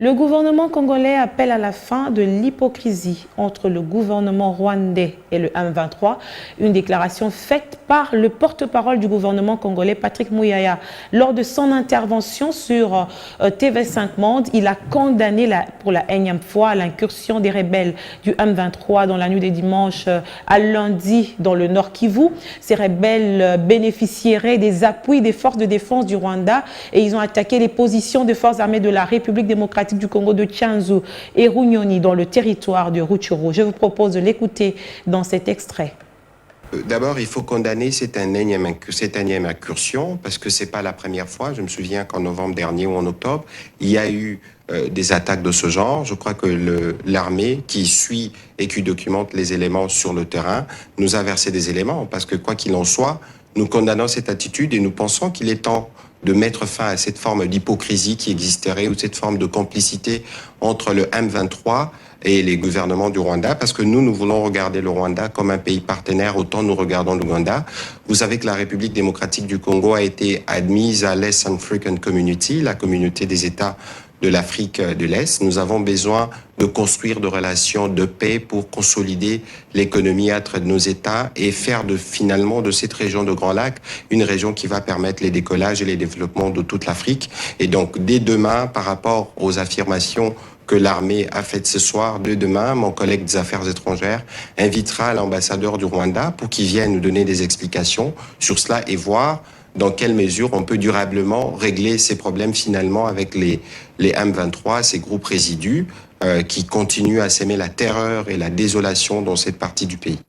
Le gouvernement congolais appelle à la fin de l'hypocrisie entre le gouvernement rwandais et le M23, une déclaration faite par le porte-parole du gouvernement congolais, Patrick Muyaya. Lors de son intervention sur TV5 Monde, il a condamné pour la énième fois l'incursion des rebelles du M23 dans la nuit des dimanches à lundi dans le Nord Kivu. Ces rebelles bénéficieraient des appuis des forces de défense du Rwanda et ils ont attaqué les positions des forces armées de la République démocratique du Congo de Tchanzu et Runyoni dans le territoire de Rutshuru. Je vous propose de l'écouter dans cet extrait. D'abord, il faut condamner cette énième incursion parce que c'est pas la première fois. Je me souviens qu'en novembre dernier ou en octobre, il y a eu des attaques de ce genre. Je crois que l'armée qui suit et qui documente les éléments sur le terrain nous a versé des éléments parce que quoi qu'il en soit, nous condamnons cette attitude et nous pensons qu'il est temps de mettre fin à cette forme d'hypocrisie qui existerait ou cette forme de complicité entre le M23 et les gouvernements du Rwanda, parce que nous voulons regarder le Rwanda comme un pays partenaire, autant nous regardons l'Ouganda. Vous savez que la République démocratique du Congo a été admise à l'East African Community, la communauté des États de l'Afrique de l'Est. Nous avons besoin de construire des relations de paix pour consolider l'économie entre nos États et faire finalement de cette région de Grand Lac une région qui va permettre les décollages et les développements de toute l'Afrique. Et donc, dès demain, par rapport aux affirmations que l'armée a faites ce soir, dès demain, mon collègue des Affaires étrangères invitera l'ambassadeur du Rwanda pour qu'il vienne nous donner des explications sur cela et voir dans quelle mesure on peut durablement régler ces problèmes finalement avec les M23, ces groupes résidus qui continuent à s'aimer la terreur et la désolation dans cette partie du pays.